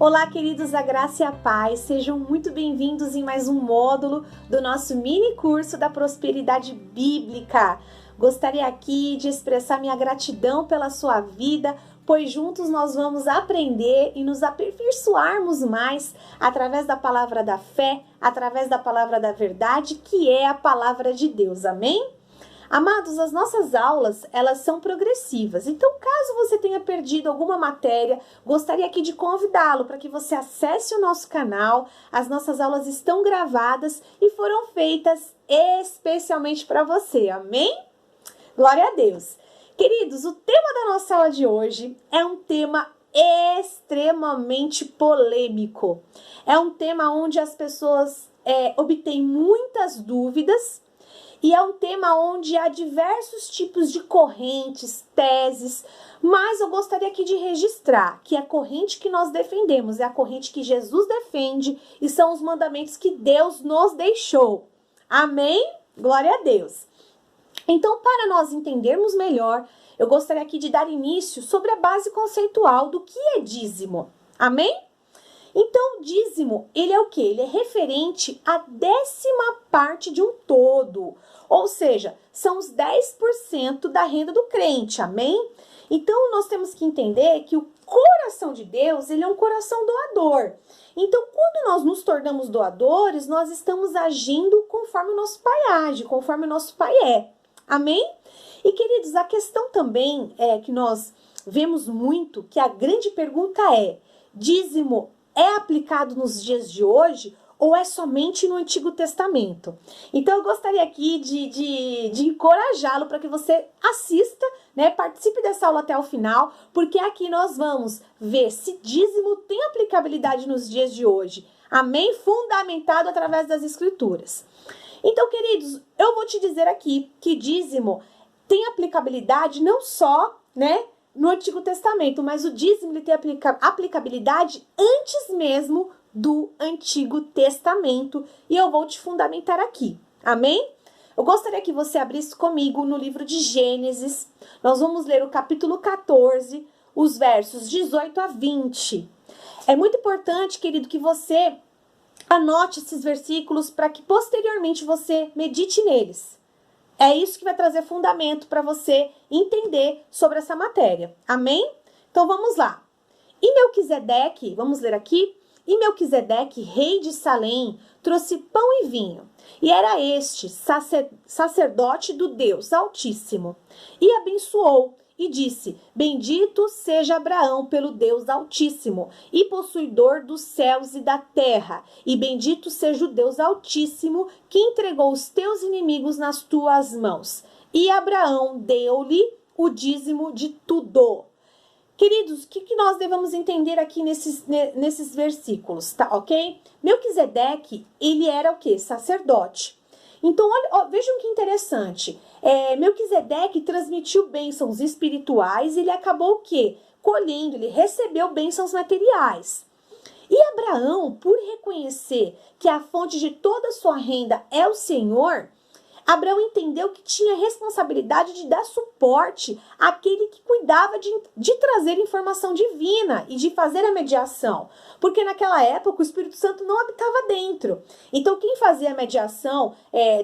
Olá, queridos da Graça e a Paz, sejam muito bem-vindos em mais um módulo do nosso mini curso da Prosperidade Bíblica. Gostaria aqui de expressar minha gratidão pela sua vida, pois juntos nós vamos aprender e nos aperfeiçoarmos mais através da palavra da fé, através da palavra da verdade, que é a palavra de Deus. Amém? Amados, as nossas aulas, elas são progressivas. Então, caso você tenha perdido alguma matéria, gostaria aqui de convidá-lo para que você acesse o nosso canal. As nossas aulas estão gravadas e foram feitas especialmente para você. Amém? Glória a Deus. Queridos, o tema da nossa aula de hoje é um tema extremamente polêmico. É um tema onde as pessoas obtêm muitas dúvidas. E é um tema onde há diversos tipos de correntes, teses, mas eu gostaria aqui de registrar que a corrente que nós defendemos é a corrente que Jesus defende e são os mandamentos que Deus nos deixou. Amém? Glória a Deus. Então, para nós entendermos melhor, eu gostaria aqui de dar início sobre a base conceitual do que é dízimo. Amém? Então, o dízimo, ele é o quê? Ele é referente à 10ª parte de um todo. Ou seja, são os 10% da renda do crente, amém? Então, nós temos que entender que o coração de Deus, ele é um coração doador. Então, quando nós nos tornamos doadores, nós estamos agindo conforme o nosso Pai age, conforme o nosso Pai é. Amém? E, queridos, a questão também é que nós vemos muito que a grande pergunta é: dízimo é aplicado nos dias de hoje ou é somente no Antigo Testamento? Então, eu gostaria aqui de encorajá-lo para que você assista, né? Participe dessa aula até o final, porque aqui nós vamos ver se dízimo tem aplicabilidade nos dias de hoje. Amém? Fundamentado através das Escrituras. Então, queridos, eu vou te dizer aqui que dízimo tem aplicabilidade não só, né, no Antigo Testamento, mas o dízimo ele tem aplicabilidade antes mesmo do Antigo Testamento, e eu vou te fundamentar aqui, amém? Eu gostaria que você abrisse comigo no livro de Gênesis. Nós vamos ler o capítulo 14, os versos 18 a 20. É muito importante, querido, que você anote esses versículos para que posteriormente você medite neles. É isso que vai trazer fundamento para você entender sobre essa matéria. Amém? Então vamos lá. E Melquisedeque, vamos ler aqui. E Melquisedeque, rei de Salém, trouxe pão e vinho. E era este sacerdote do Deus Altíssimo. E abençoou e disse: Bendito seja Abraão pelo Deus Altíssimo, e possuidor dos céus e da terra, e bendito seja o Deus Altíssimo, que entregou os teus inimigos nas tuas mãos. E Abraão deu-lhe o dízimo de tudo. Queridos, o que nós devemos entender aqui nesses versículos, tá, ok? Melquisedeque, ele era o quê? Sacerdote. Então, olha, vejam que interessante. Melquisedeque transmitiu bênçãos espirituais e ele acabou o quê? Colhendo, ele recebeu bênçãos materiais. E Abraão, por reconhecer que a fonte de toda a sua renda é o Senhor, Abraão entendeu que tinha responsabilidade de dar suporte àquele que cuidava de trazer informação divina e de fazer a mediação. Porque naquela época o Espírito Santo não habitava dentro. Então quem fazia a mediação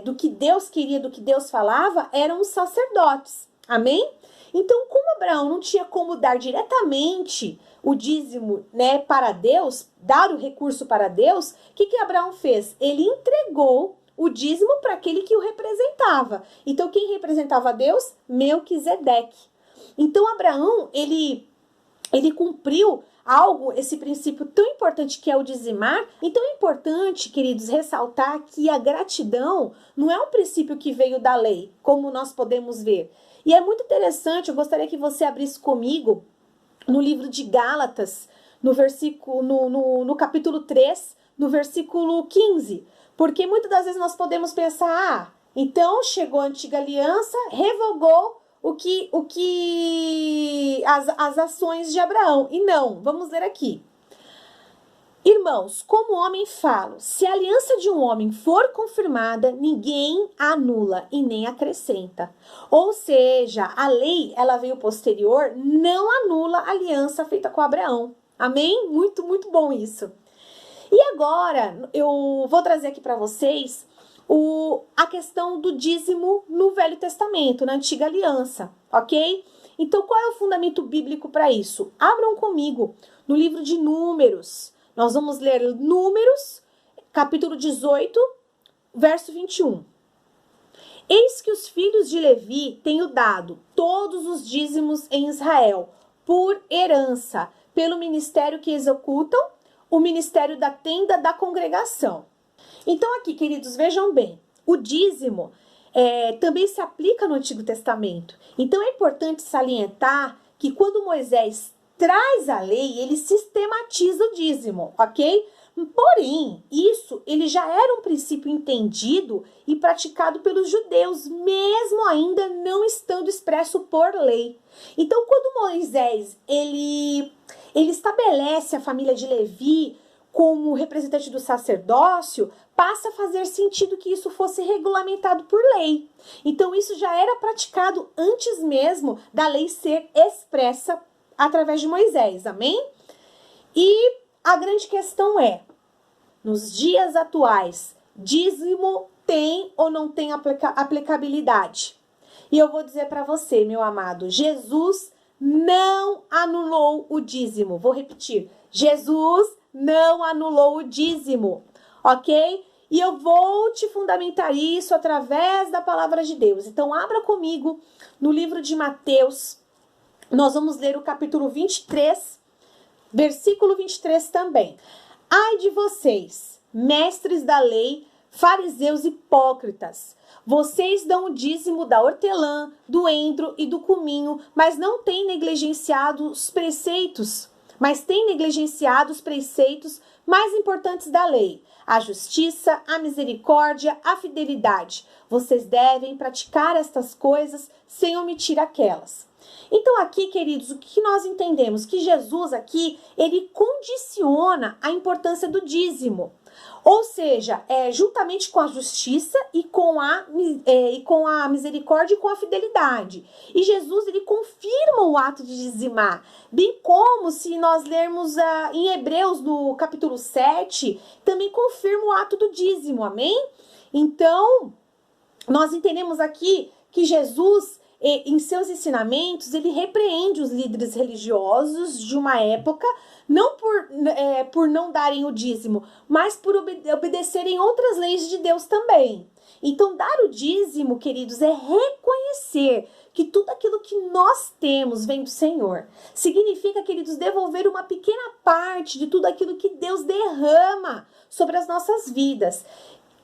do que Deus queria, do que Deus falava, eram os sacerdotes. Amém? Então, como Abraão não tinha como dar diretamente o dízimo, né, para Deus, dar o recurso para Deus, o que Abraão fez? Ele entregou o dízimo para aquele que o representava. Então, quem representava a Deus? Melquisedeque. Então, Abraão, ele cumpriu esse princípio tão importante que é o dizimar. Então, é importante, queridos, ressaltar que a gratidão não é um princípio que veio da lei, como nós podemos ver. E é muito interessante, eu gostaria que você abrisse comigo no livro de Gálatas, no capítulo 3, no versículo 15. Porque muitas das vezes nós podemos pensar, então chegou a antiga aliança, revogou as ações de Abraão. E não, vamos ler aqui. Irmãos, como homem falo, se a aliança de um homem for confirmada, ninguém a anula e nem acrescenta. Ou seja, a lei, ela veio posterior, não anula a aliança feita com Abraão. Amém? Muito, muito bom isso. E agora, eu vou trazer aqui para vocês a questão do dízimo no Velho Testamento, na Antiga Aliança, ok? Então, qual é o fundamento bíblico para isso? Abram comigo no livro de Números. Nós vamos ler Números, capítulo 18, verso 21. Eis que os filhos de Levi tenho dado todos os dízimos em Israel, por herança, pelo ministério que executam, o ministério da tenda da congregação. Então aqui, queridos, vejam bem, o dízimo também se aplica no Antigo Testamento. Então é importante salientar que quando Moisés traz a lei, ele sistematiza o dízimo, ok? Porém, isso ele já era um princípio entendido e praticado pelos judeus, mesmo ainda não estando expresso por lei. Então, quando Moisés ele estabelece a família de Levi como representante do sacerdócio, passa a fazer sentido que isso fosse regulamentado por lei. Então, isso já era praticado antes mesmo da lei ser expressa através de Moisés, amém? E a grande questão é, nos dias atuais, dízimo tem ou não tem aplicabilidade? E eu vou dizer para você, meu amado, Jesus não anulou o dízimo. Vou repetir, Jesus não anulou o dízimo, ok? E eu vou te fundamentar isso através da palavra de Deus. Então, abra comigo no livro de Mateus. Nós vamos ler o capítulo 23, versículo 23 também. Ai de vocês, mestres da lei, fariseus hipócritas! Vocês dão o dízimo da hortelã, do endro e do cominho, mas têm negligenciado os preceitos mais importantes da lei: a justiça, a misericórdia, a fidelidade. Vocês devem praticar estas coisas sem omitir aquelas. Então aqui, queridos, o que nós entendemos? Que Jesus aqui, ele condiciona a importância do dízimo. Ou seja, juntamente com a justiça e com a misericórdia e com a fidelidade. E Jesus, ele confirma o ato de dizimar. Bem como se nós lermos em Hebreus, no capítulo 7, também confirma o ato do dízimo, amém? Então, nós entendemos aqui que Jesus, em seus ensinamentos, ele repreende os líderes religiosos de uma época, não por não darem o dízimo, mas por obedecerem outras leis de Deus também. Então, dar o dízimo, queridos, é reconhecer que tudo aquilo que nós temos vem do Senhor. Significa, queridos, devolver uma pequena parte de tudo aquilo que Deus derrama sobre as nossas vidas.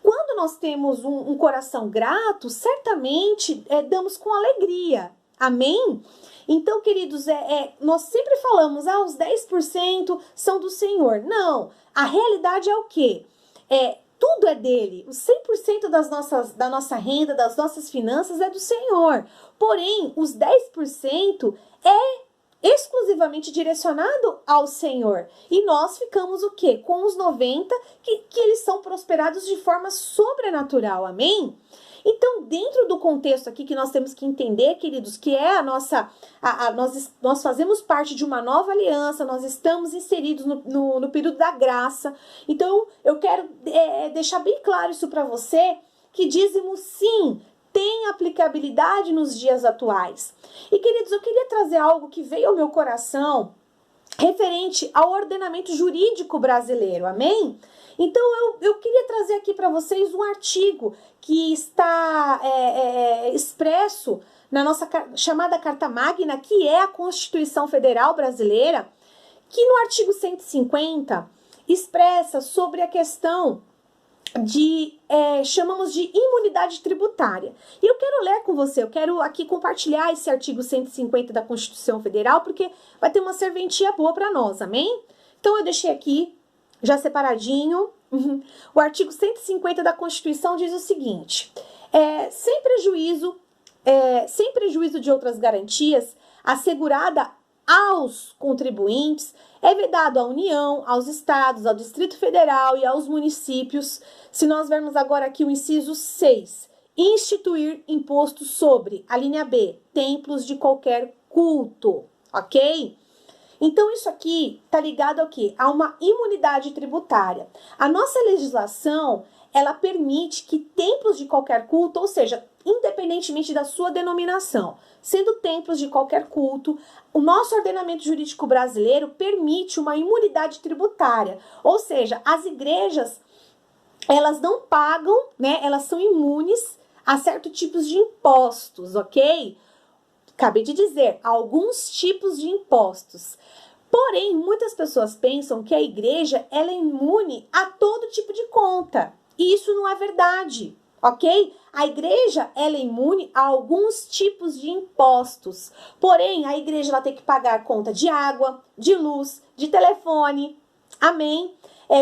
Quando nós temos um coração grato, certamente damos com alegria. Amém? Então, queridos, nós sempre falamos, os 10% são do Senhor. Não, a realidade é o quê? Tudo é dele. Os 100% da nossa renda, das nossas finanças é do Senhor. Porém, os 10% é exclusivamente direcionado ao Senhor. E nós ficamos o quê? Com os 90% que eles são prosperados de forma sobrenatural. Amém? Então, dentro do contexto aqui que nós temos que entender, queridos, que é nós fazemos parte de uma nova aliança, nós estamos inseridos no período da graça. Então, eu quero deixar bem claro isso para você, que dízimo, sim, tem aplicabilidade nos dias atuais. E, queridos, eu queria trazer algo que veio ao meu coração referente ao ordenamento jurídico brasileiro, amém? Então, eu queria trazer aqui para vocês um artigo que está expresso na nossa chamada Carta Magna, que é a Constituição Federal Brasileira, que no artigo 150 expressa sobre a questão chamamos de imunidade tributária. E eu quero ler com você, eu quero aqui compartilhar esse artigo 150 da Constituição Federal, porque vai ter uma serventia boa para nós, amém? Então eu deixei aqui, já separadinho, o artigo 150 da Constituição diz o seguinte: sem prejuízo de outras garantias assegurada aos contribuintes, é vedado à União, aos estados, ao Distrito Federal e aos municípios. Se nós vermos agora aqui o inciso 6, instituir imposto sobre, a linha B, templos de qualquer culto, ok? Então, isso aqui tá ligado ao quê? A uma imunidade tributária. A nossa legislação, ela permite que templos de qualquer culto, ou seja, independentemente da sua denominação, sendo templos de qualquer culto, o nosso ordenamento jurídico brasileiro permite uma imunidade tributária. Ou seja, as igrejas, elas não pagam, né? Elas são imunes a certos tipos de impostos, ok? Acabei de dizer, alguns tipos de impostos. Porém, muitas pessoas pensam que a igreja ela é imune a todo tipo de conta. E isso não é verdade, ok? A igreja ela é imune a alguns tipos de impostos. Porém, a igreja ela tem que pagar conta de água, de luz, de telefone. Amém?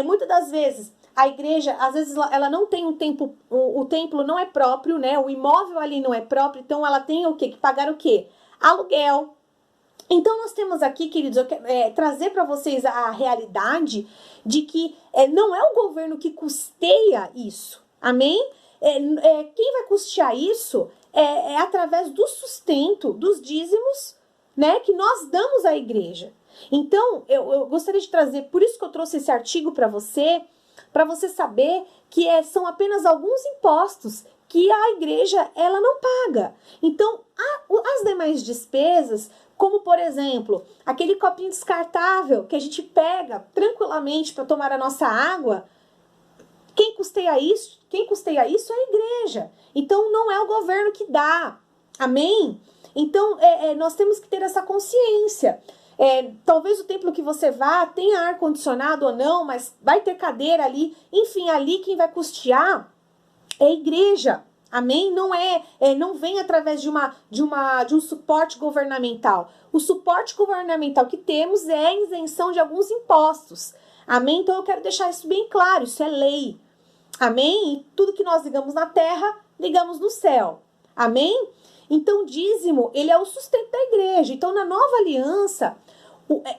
Muitas das vezes, a igreja, às vezes, ela não tem um tempo, o templo não é próprio, né? O imóvel ali não é próprio, então ela tem o quê? Que pagar o quê? Aluguel. Então, nós temos aqui, queridos, eu quero, trazer para vocês a realidade de que não é o governo que custeia isso, amém? Quem vai custear isso é através do sustento, dos dízimos, né, que nós damos à igreja. Então, eu gostaria de trazer, por isso que eu trouxe esse artigo para você saber que são apenas alguns impostos que a igreja ela não paga. Então, as demais despesas, como por exemplo, aquele copinho descartável que a gente pega tranquilamente para tomar a nossa água, quem custeia isso? Quem custeia isso é a igreja. Então, não é o governo que dá. Amém? Então, nós temos que ter essa consciência. Talvez o templo que você vá tenha ar-condicionado ou não, mas vai ter cadeira ali. Enfim, ali quem vai custear é a igreja. Amém? Não vem através de um suporte governamental. O suporte governamental que temos é a isenção de alguns impostos. Amém? Então eu quero deixar isso bem claro, isso é lei. Amém? E tudo que nós ligamos na terra, ligamos no céu. Amém? Então o dízimo, ele é o sustento da igreja. Então na nova aliança,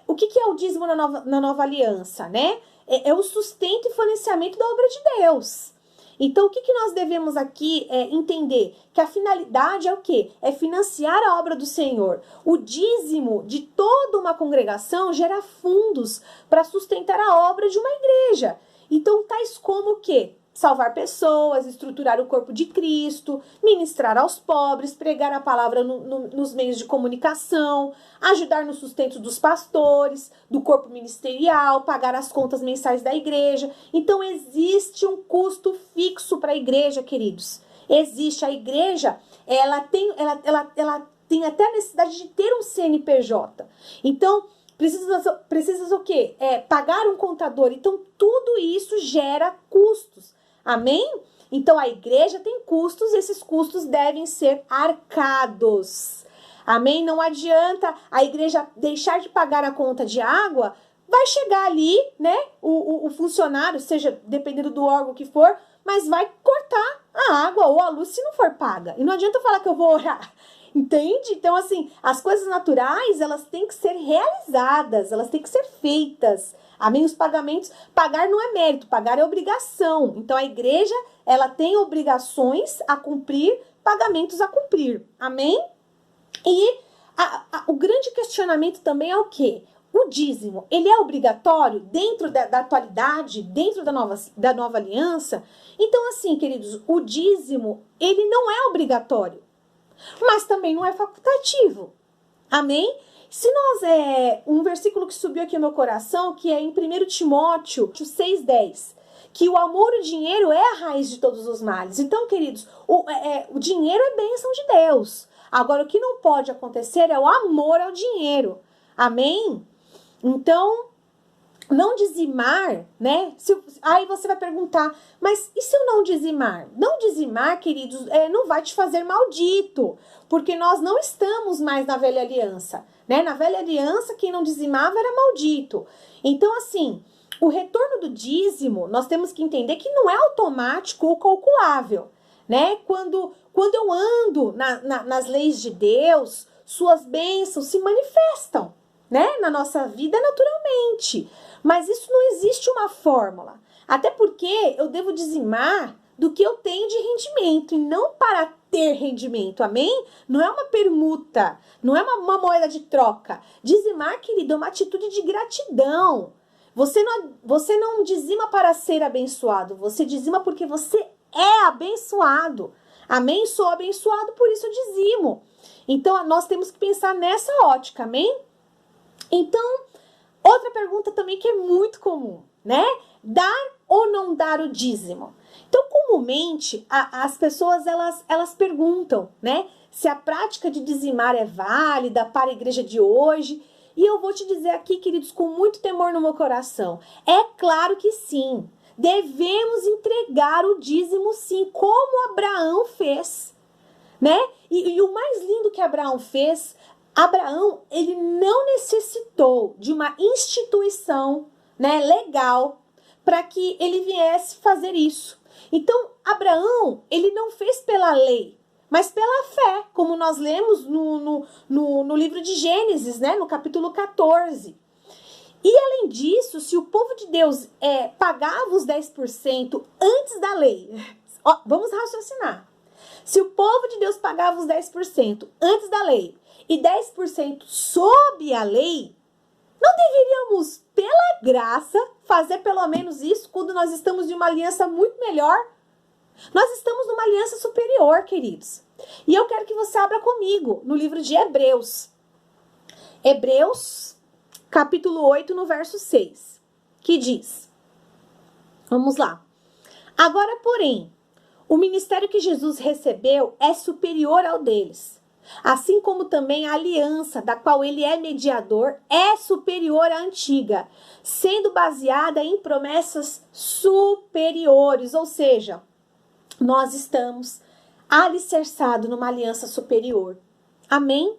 o que é o dízimo na nova aliança, né? É o sustento e financiamento da obra de Deus. Então, o que nós devemos aqui entender? Que a finalidade é o quê? É financiar a obra do Senhor. O dízimo de toda uma congregação gera fundos para sustentar a obra de uma igreja. Então, tais como o quê? Salvar pessoas, estruturar o corpo de Cristo, ministrar aos pobres, pregar a palavra nos meios de comunicação, ajudar no sustento dos pastores, do corpo ministerial, pagar as contas mensais da igreja. Então, existe um custo fixo para a igreja, queridos. Existe. A igreja, ela tem até a necessidade de ter um CNPJ. Então, precisa o quê? Pagar um contador. Então, tudo isso gera custos. Amém? Então, a igreja tem custos e esses custos devem ser arcados. Amém? Não adianta a igreja deixar de pagar a conta de água, vai chegar ali, né, o funcionário, seja dependendo do órgão que for, mas vai cortar a água ou a luz se não for paga. E não adianta falar que eu vou orar. Entende? Então, assim, as coisas naturais, elas têm que ser realizadas, elas têm que ser feitas. Amém? Os pagamentos, pagar não é mérito, pagar é obrigação. Então, a igreja, ela tem obrigações a cumprir, pagamentos a cumprir. Amém? E o grande questionamento também é o quê? O dízimo, ele é obrigatório dentro da atualidade, dentro da nova aliança? Então, assim, queridos, o dízimo, ele não é obrigatório, mas também não é facultativo. Amém? Se nós, um versículo que subiu aqui no meu coração, que é em 1 Timóteo 6,10, que o amor e o dinheiro é a raiz de todos os males. Então, queridos, o dinheiro é bênção de Deus. Agora, o que não pode acontecer é o amor ao dinheiro. Amém? Então, não dizimar, né? Aí você vai perguntar, mas e se eu não dizimar? Não dizimar, queridos, não vai te fazer maldito, porque nós não estamos mais na velha aliança, né? Na velha aliança, quem não dizimava era maldito. Então, assim, o retorno do dízimo, nós temos que entender que não é automático ou calculável, né? Quando eu ando nas leis de Deus, suas bênçãos se manifestam, né? Na nossa vida naturalmente. Mas isso não existe uma fórmula. Até porque eu devo dizimar do que eu tenho de rendimento e não para ter rendimento, amém? Não é uma permuta, não é uma moeda de troca. Dizimar, querido, é uma atitude de gratidão. Você não dizima para ser abençoado, você dizima porque você é abençoado. Amém? Sou abençoado, por isso eu dizimo. Então, nós temos que pensar nessa ótica, amém? Então, outra pergunta também que é muito comum, né? Dar ou não dar o dízimo? Então, comumente, as pessoas, elas perguntam, né? Se a prática de dizimar é válida para a igreja de hoje. E eu vou te dizer aqui, queridos, com muito temor no meu coração. É claro que sim. Devemos entregar o dízimo sim, como Abraão fez, né? E o mais lindo que Abraão fez, Abraão, ele não necessitou de uma instituição, né, legal para que ele viesse fazer isso. Então, Abraão, ele não fez pela lei, mas pela fé, como nós lemos no livro de Gênesis, né, no capítulo 14. E além disso, se o povo de Deus pagava os 10% antes da lei, ó, vamos raciocinar. Se o povo de Deus pagava os 10% antes da lei e 10% sob a lei, não deveríamos, pela graça, fazer pelo menos isso quando nós estamos em uma aliança muito melhor? Nós estamos numa aliança superior, queridos. E eu quero que você abra comigo no livro de Hebreus. Hebreus capítulo 8, no verso 6, que diz, vamos lá. Agora, porém, o ministério que Jesus recebeu é superior ao deles, assim como também a aliança da qual ele é mediador é superior à antiga, sendo baseada em promessas superiores, ou seja, nós estamos alicerçados numa aliança superior. Amém?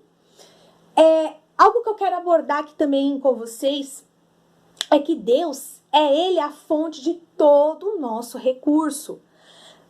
Algo que eu quero abordar aqui também com vocês é que Deus Ele a fonte de todo o nosso recurso.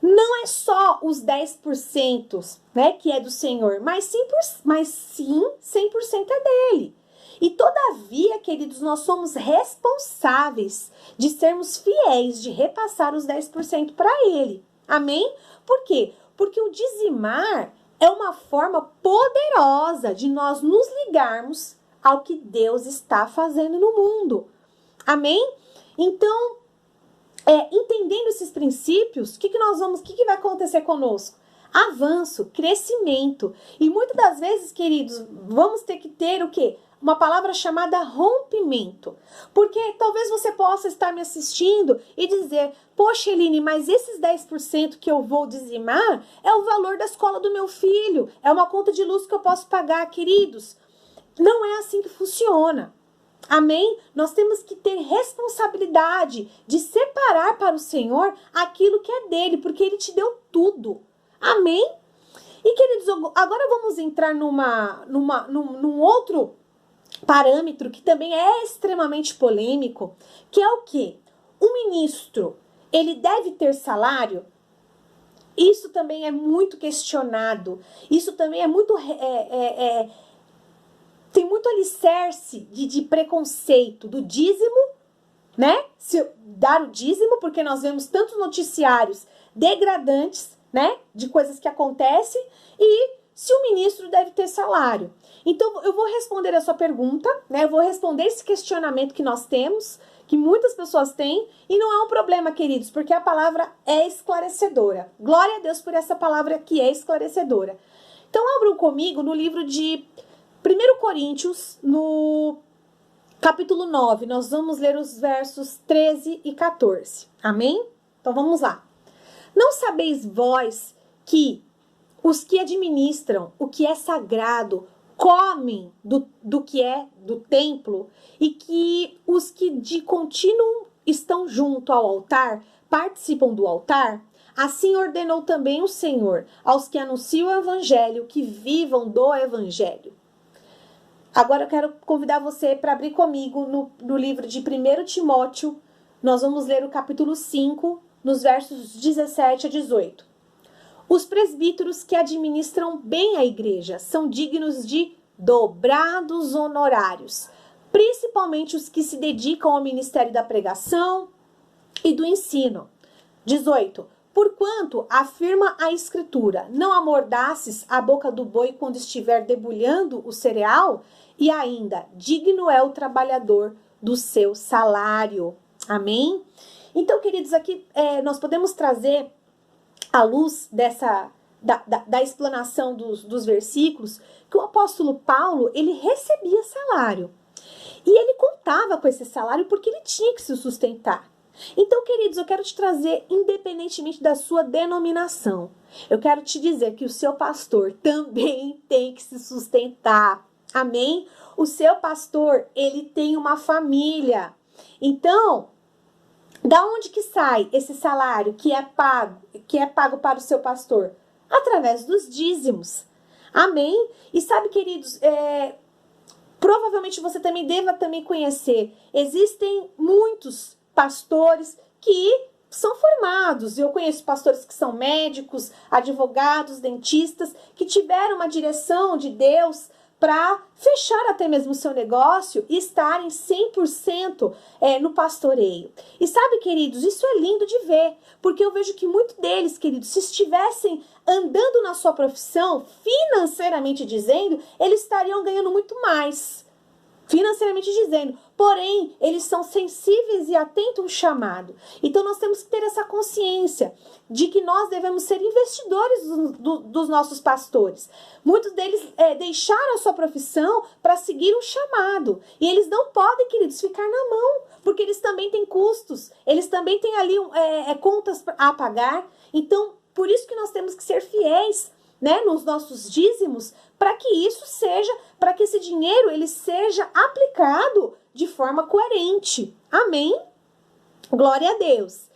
Não é só os 10%, né, que é do Senhor, mas sim 100% é dele. E todavia, queridos, nós somos responsáveis de sermos fiéis, de repassar os 10% para Ele. Amém? Por quê? Porque o dizimar é uma forma poderosa de nós nos ligarmos ao que Deus está fazendo no mundo. Amém? Então, entendendo esses princípios, o que vai acontecer conosco? Avanço, crescimento. E muitas das vezes, queridos, vamos ter que ter o quê? Uma palavra chamada rompimento. Porque talvez você possa estar me assistindo e dizer, poxa, Eline, mas esses 10% que eu vou dizimar é o valor da escola do meu filho, é uma conta de luz que eu posso pagar, queridos. Não é assim que funciona. Amém? Nós temos que ter responsabilidade de separar para o Senhor aquilo que é dele, porque ele te deu tudo. Amém? E, queridos, agora vamos entrar num outro parâmetro que também é extremamente polêmico, que é o quê? O ministro, ele deve ter salário? Isso também é muito questionado. Isso também é muito... tem muito alicerce de preconceito do dízimo, né? Se dar o dízimo, porque nós vemos tantos noticiários degradantes, né? De coisas que acontecem, e se o ministro deve ter salário. Então, eu vou responder a sua pergunta, né? Eu vou responder esse questionamento que nós temos, que muitas pessoas têm, e não é um problema, queridos, porque a palavra é esclarecedora. Glória a Deus por essa palavra que é esclarecedora. Então, abram comigo no livro de 1 Coríntios, no capítulo 9, nós vamos ler os versos 13 e 14. Amém? Então vamos lá. Não sabeis vós que os que administram o que é sagrado comem do que é do templo, e que os que de contínuo estão junto ao altar participam do altar? Assim ordenou também o Senhor aos que anunciam o evangelho que vivam do evangelho. Agora eu quero convidar você para abrir comigo no livro de 1 Timóteo. Nós vamos ler o capítulo 5, nos versos 17 a 18. Os presbíteros que administram bem a igreja são dignos de dobrados honorários, principalmente os que se dedicam ao ministério da pregação e do ensino. 18. Porquanto, afirma a Escritura, não amordaces a boca do boi quando estiver debulhando o cereal, e ainda, digno é o trabalhador do seu salário. Amém? Então, queridos, aqui nós podemos trazer à luz da explanação dos versículos, que o apóstolo Paulo, ele recebia salário. E ele contava com esse salário porque ele tinha que se sustentar. Então, queridos, eu quero te trazer, independentemente da sua denominação, eu quero te dizer que o seu pastor também tem que se sustentar. Amém? O seu pastor, ele tem uma família. Então, da onde que sai esse salário que é pago para o seu pastor? Através dos dízimos. Amém? E sabe, queridos, provavelmente você também deva conhecer, existem muitos pastores que são formados. Eu conheço pastores que são médicos, advogados, dentistas, que tiveram uma direção de Deus para fechar até mesmo o seu negócio e estarem 100% no pastoreio. E sabe, queridos, isso é lindo de ver, porque eu vejo que muitos deles, queridos, se estivessem andando na sua profissão, financeiramente dizendo, eles estariam ganhando muito mais. Financeiramente dizendo, porém, eles são sensíveis e atentos ao chamado. Então, nós temos que ter essa consciência de que nós devemos ser investidores dos nossos pastores. Muitos deles deixaram a sua profissão para seguir um chamado. E eles não podem, queridos, ficar na mão, porque eles também têm custos, eles também têm ali contas a pagar. Então, por isso que nós temos que ser fiéis, né, nos nossos dízimos, para que isso seja, para que esse dinheiro ele seja aplicado de forma coerente. Amém? Glória a Deus.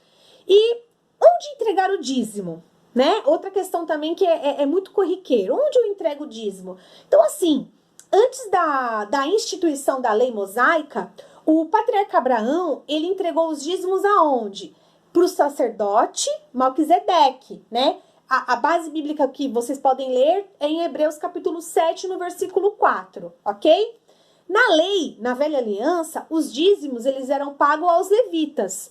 E onde entregar o dízimo? Né? Outra questão também que é muito corriqueiro. Onde eu entrego o dízimo? Então, assim, antes da instituição da lei mosaica, o patriarca Abraão, ele entregou os dízimos aonde? Para o sacerdote Melquisedeque, né? A base bíblica que vocês podem ler é em Hebreus capítulo 7, no versículo 4, ok? Na lei, na velha aliança, os dízimos eles eram pagos aos levitas.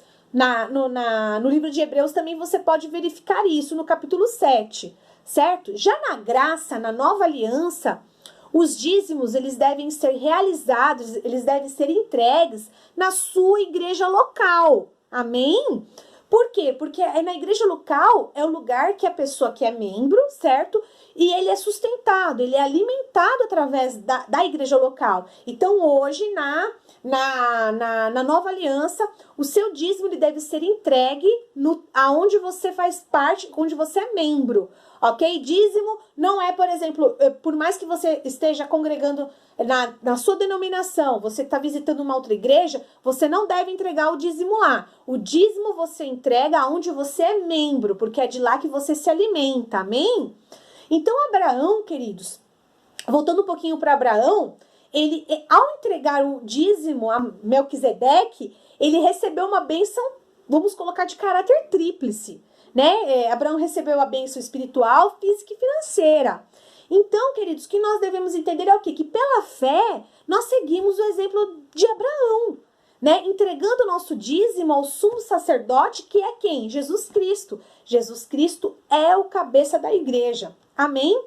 No livro de Hebreus também você pode verificar isso no capítulo 7, certo? Já na graça, na nova aliança, os dízimos eles devem ser realizados, eles devem ser entregues na sua igreja local. Amém? Por quê? Porque na igreja local é o lugar que a pessoa que é membro, certo? E ele é sustentado, ele é alimentado através da igreja local. Então, hoje, na nova aliança, o seu dízimo ele deve ser entregue aonde você faz parte, onde você é membro, ok? Dízimo não é, por exemplo, por mais que você esteja congregando na sua denominação, você está visitando uma outra igreja, você não deve entregar o dízimo lá. O dízimo você entrega aonde você é membro, porque é de lá que você se alimenta, amém? Então, Abraão, queridos, voltando um pouquinho para Abraão, ele, ao entregar o dízimo a Melquisedeque, ele recebeu uma bênção, vamos colocar de caráter tríplice, né? Abraão recebeu a bênção espiritual, física e financeira. Então, queridos, o que nós devemos entender é o quê? Que pela fé, nós seguimos o exemplo de Abraão, né? Entregando o nosso dízimo ao sumo sacerdote, que é quem? Jesus Cristo. Jesus Cristo é o cabeça da igreja. Amém?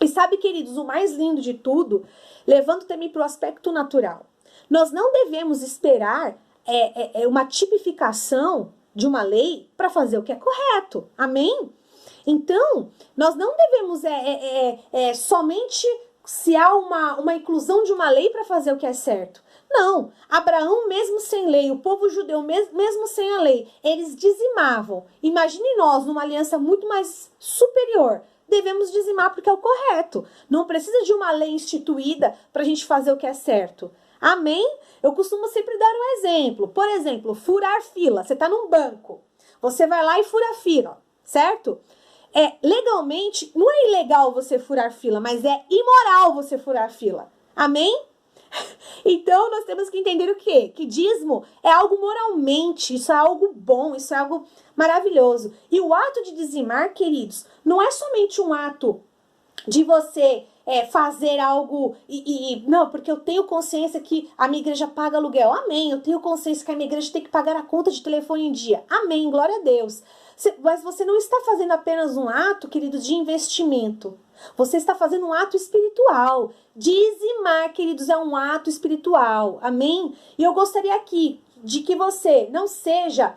E sabe, queridos, o mais lindo de tudo, levando também para o aspecto natural. Nós não devemos esperar uma tipificação de uma lei para fazer o que é correto. Amém? Então, nós não devemos somente se há uma inclusão de uma lei para fazer o que é certo. Não, Abraão, mesmo sem lei, o povo judeu, mesmo sem a lei, eles dizimavam. Imagine nós, numa aliança muito mais superior, devemos dizimar porque é o correto. Não precisa de uma lei instituída para a gente fazer o que é certo. Amém? Eu costumo sempre dar um exemplo. Por exemplo, furar fila. Você está num banco, você vai lá e fura a fila, certo? Legalmente, não é ilegal você furar fila, mas é imoral você furar fila. Amém? Então, nós temos que entender o quê? Que dízimo é algo moralmente, isso é algo bom, isso é algo maravilhoso. E o ato de dizimar, queridos, não é somente um ato de você fazer algo não, porque eu tenho consciência que a minha igreja paga aluguel. Amém. Eu tenho consciência que a minha igreja tem que pagar a conta de telefone em dia. Amém. Glória a Deus. Mas você não está fazendo apenas um ato, queridos, de investimento. Você está fazendo um ato espiritual. Dizimar, queridos, é um ato espiritual. Amém? E eu gostaria aqui de que você não seja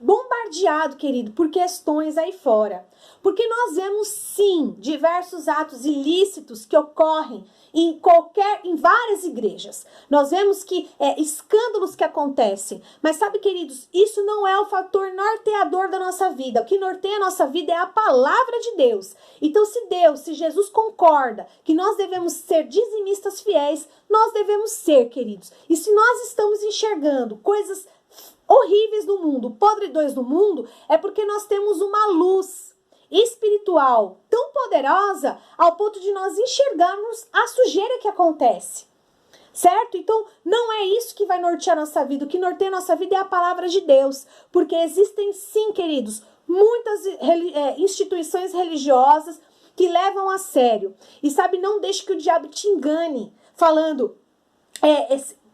bombardeado, querido, por questões aí fora. Porque nós vemos, sim, diversos atos ilícitos que ocorrem em várias igrejas. Nós vemos que escândalos que acontecem. Mas sabe, queridos, isso não é o fator norteador da nossa vida. O que norteia a nossa vida é a palavra de Deus. Então, se Jesus concorda que nós devemos ser dizimistas fiéis, nós devemos ser, queridos. E se nós estamos enxergando coisas horríveis do mundo, podridões do mundo, é porque nós temos uma luz espiritual tão poderosa ao ponto de nós enxergarmos a sujeira que acontece, certo? Então, não é isso que vai nortear a nossa vida. O que norteia a nossa vida é a palavra de Deus, porque existem sim, queridos, muitas instituições religiosas que levam a sério. E sabe, não deixe que o diabo te engane, falando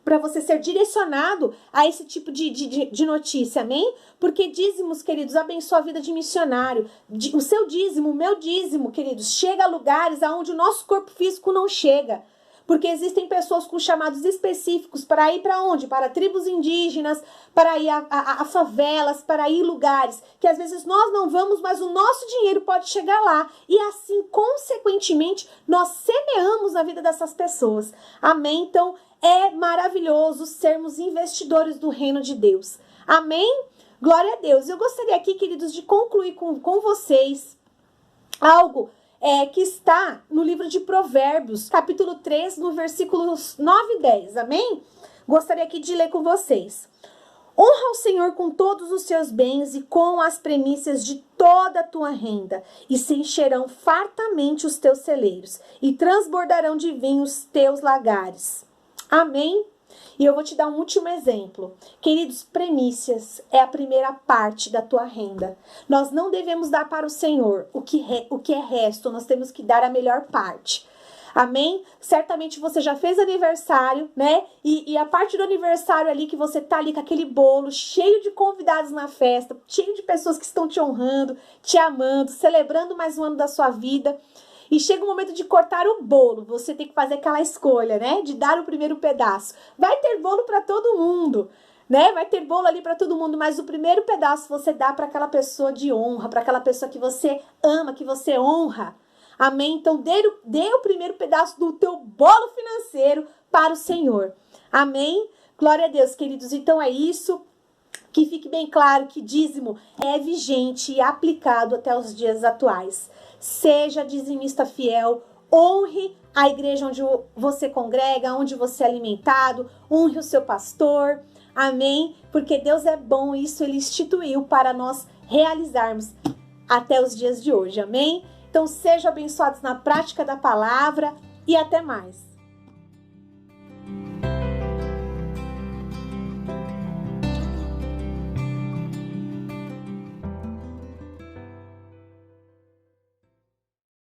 para você ser direcionado a esse tipo de notícia, amém? Porque dízimos, queridos, abençoa a vida de missionário. O seu dízimo, o meu dízimo, queridos, chega a lugares aonde o nosso corpo físico não chega. Porque existem pessoas com chamados específicos para ir para onde? Para tribos indígenas, para ir a favelas, para ir lugares que às vezes nós não vamos, mas o nosso dinheiro pode chegar lá. E assim, consequentemente, nós semeamos na vida dessas pessoas. Amém? Então, é maravilhoso sermos investidores do reino de Deus. Amém? Glória a Deus. Eu gostaria aqui, queridos, de concluir com vocês algo que está no livro de Provérbios, capítulo 3, no versículos 9 e 10. Amém? Gostaria aqui de ler com vocês. Honra o Senhor com todos os seus bens e com as primícias de toda a tua renda, e se encherão fartamente os teus celeiros, e transbordarão de vinho os teus lagares. Amém? E eu vou te dar um último exemplo. Queridos, primícias é a primeira parte da tua renda. Nós não devemos dar para o Senhor o que é resto, nós temos que dar a melhor parte. Amém? Certamente você já fez aniversário, né? E a parte do aniversário ali que você tá ali com aquele bolo cheio de convidados na festa, cheio de pessoas que estão te honrando, te amando, celebrando mais um ano da sua vida. E chega o momento de cortar o bolo. Você tem que fazer aquela escolha, né? De dar o primeiro pedaço. Vai ter bolo para todo mundo, né? Vai ter bolo ali para todo mundo, mas o primeiro pedaço você dá para aquela pessoa de honra, para aquela pessoa que você ama, que você honra. Amém? Então, dê o primeiro pedaço do teu bolo financeiro para o Senhor. Amém? Glória a Deus, queridos. Então, é isso. Que fique bem claro que dízimo é vigente e aplicado até os dias atuais. Seja dizimista fiel, honre a igreja onde você congrega, onde você é alimentado, honre o seu pastor, amém? Porque Deus é bom e isso Ele instituiu para nós realizarmos até os dias de hoje, amém? Então sejam abençoados na prática da palavra e até mais.